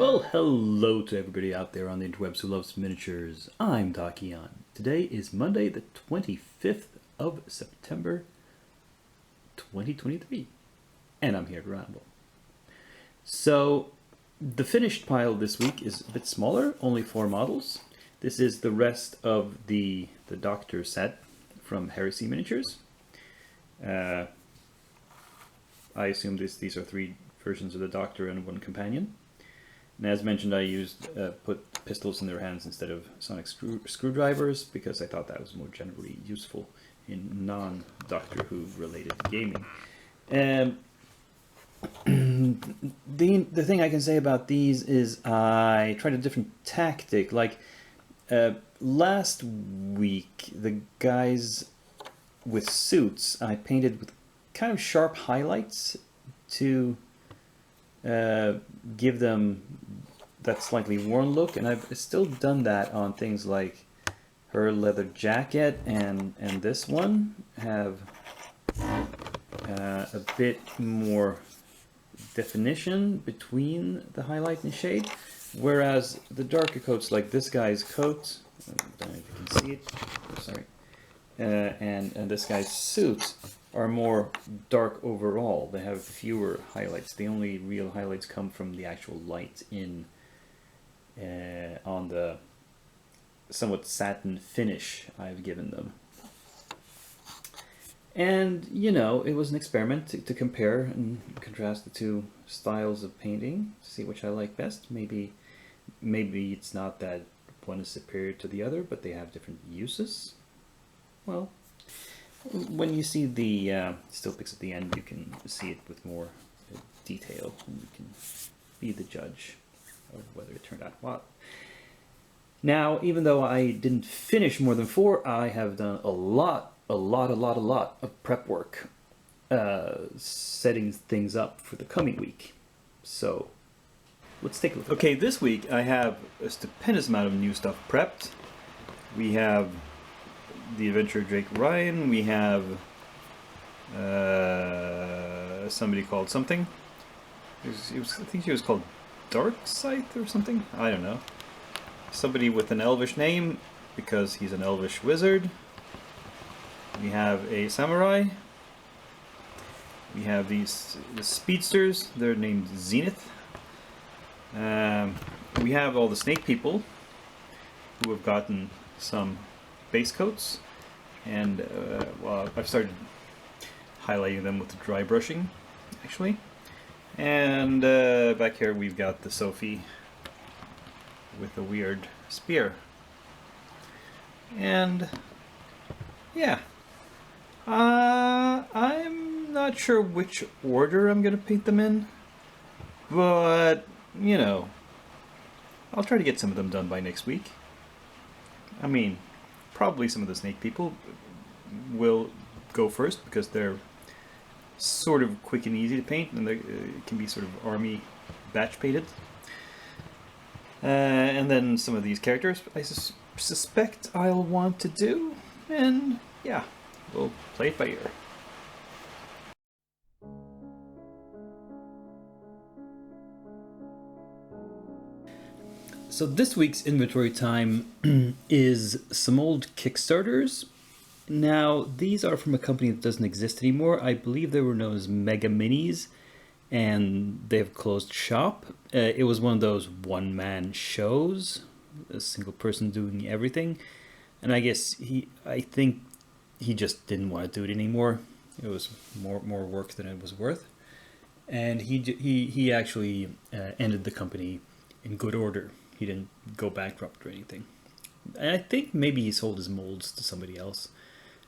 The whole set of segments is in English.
Well, hello to everybody out there on the interwebs who loves miniatures. I'm Takian. Today is Monday, the 25th of September, 2023, and I'm here to ramble. So, the finished pile this week is a bit smaller, only 4 models. This is the rest of the Doctor set from Heresy Miniatures. I assume these are 3 versions of the Doctor and 1 companion. And as mentioned, I put pistols in their hands instead of sonic screwdrivers because I thought that was more generally useful in non-Doctor Who related gaming. The thing I can say about these is I tried a different tactic. Like last week, the guys with suits I painted with kind of sharp highlights to give them that slightly worn look, and I've still done that on things like her leather jacket and this one have a bit more definition between the highlight and shade, whereas the darker coats like this guy's coat, I don't know if you can see it, sorry, and this guy's suit are more dark overall. They have fewer highlights. The only real highlights come from the actual light in on the somewhat satin finish I've given them. And you know, it was an experiment to compare and contrast the 2 styles of painting, see which I like best. Maybe it's not that one is superior to the other, but they have different uses. Well, when you see the still pics at the end, you can see it with more detail, and you can be the judge of whether it turned out well. Now, even though I didn't finish more than 4, I have done a lot of prep work, setting things up for the coming week. So, let's take a look. Okay, this week I have a stupendous amount of new stuff prepped. We have the Adventure of Drake Ryan, we have somebody called something. I think she was called Dark Scythe or something? I don't know. Somebody with an elvish name, because he's an elvish wizard. We have a samurai. We have the speedsters, they're named Zenith. We have all the snake people who have gotten some base coats, and well, I've started highlighting them with the dry brushing, actually. And back here we've got the Sophie with a weird spear. And yeah, I'm not sure which order I'm gonna paint them in, but you know, I'll try to get some of them done by next week. I mean, probably some of the snake people will go first because they're sort of quick and easy to paint, and they can be sort of army batch painted. And then some of these characters I suspect I'll want to do, and yeah, we'll play it by ear. So this week's inventory time is some old Kickstarters. Now, these are from a company that doesn't exist anymore. I believe they were known as Mega Minis, and they've closed shop. It was one of those one-man shows, a single person doing everything. And I guess I think he just didn't want to do it anymore. It was more work than it was worth. And he actually ended the company in good order. He didn't go bankrupt or anything. And I think maybe he sold his molds to somebody else.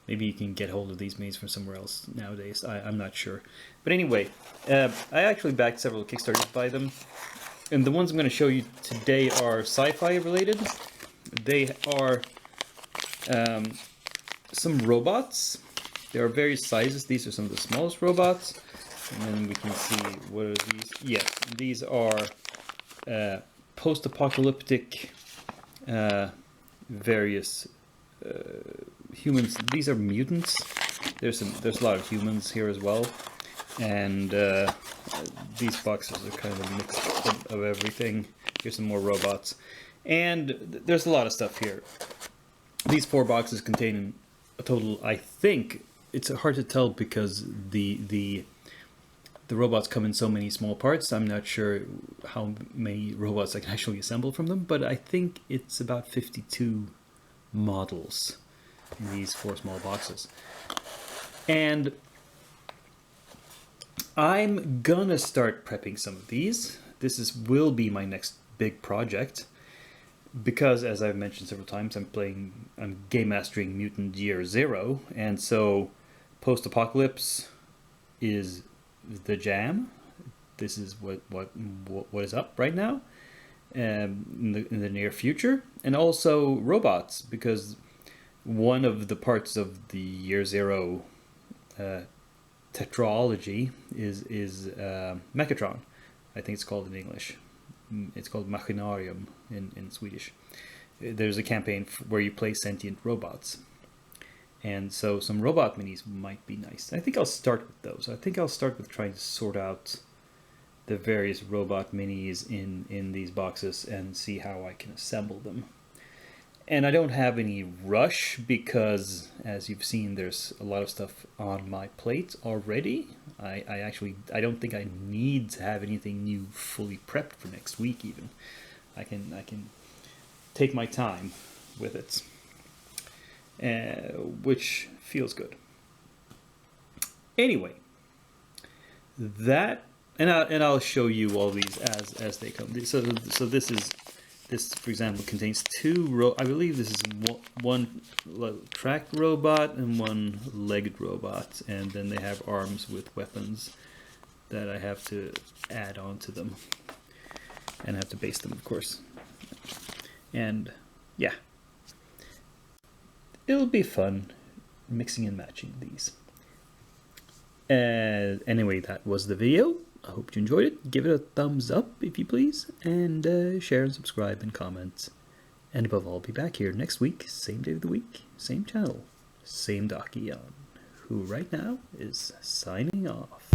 Maybe you can get hold of these minis from somewhere else nowadays. I'm not sure. But anyway, I actually backed several Kickstarters by them. And the ones I'm going to show you today are sci-fi related. They are some robots. There are various sizes. These are some of the smallest robots. And then we can see, what are these? Yes, these are post-apocalyptic various humans. These are mutants. There's a lot of humans here as well, and these boxes are kind of a mix of everything. Here's some more robots. And there's a lot of stuff here. These 4 boxes contain a total, I think, it's hard to tell because the robots come in so many small parts. I'm not sure how many robots I can actually assemble from them, but I think it's about 52 models in these 4 small boxes. And I'm gonna start prepping some of these. This will be my next big project because, as I've mentioned several times, I'm game mastering Mutant Year Zero, and so post-apocalypse is the jam. This is what is up right now, in the near future, and also robots, because one of the parts of the Year Zero tetralogy is Mechatron. I think it's called in English. It's called Machinarium in Swedish. There's a campaign where you play sentient robots. And so some robot minis might be nice. I think I'll start with those. I think I'll start with trying to sort out the various robot minis in these boxes and see how I can assemble them. And I don't have any rush because, as you've seen, there's a lot of stuff on my plate already. I don't think I need to have anything new fully prepped for next week even. I can take my time with it, which feels good. Anyway, and I'll show you all these as they come. So this, for example, contains 2 I believe this is one tracked robot and one legged robot, and then they have arms with weapons that I have to add on to them, and I have to base them, of course. And yeah, it'll be fun mixing and matching these. Anyway, that was the video. I hope you enjoyed it. Give it a thumbs up if you please, and share and subscribe and comment. And above all, I'll be back here next week, same day of the week, same channel, same Dakian, who right now is signing off.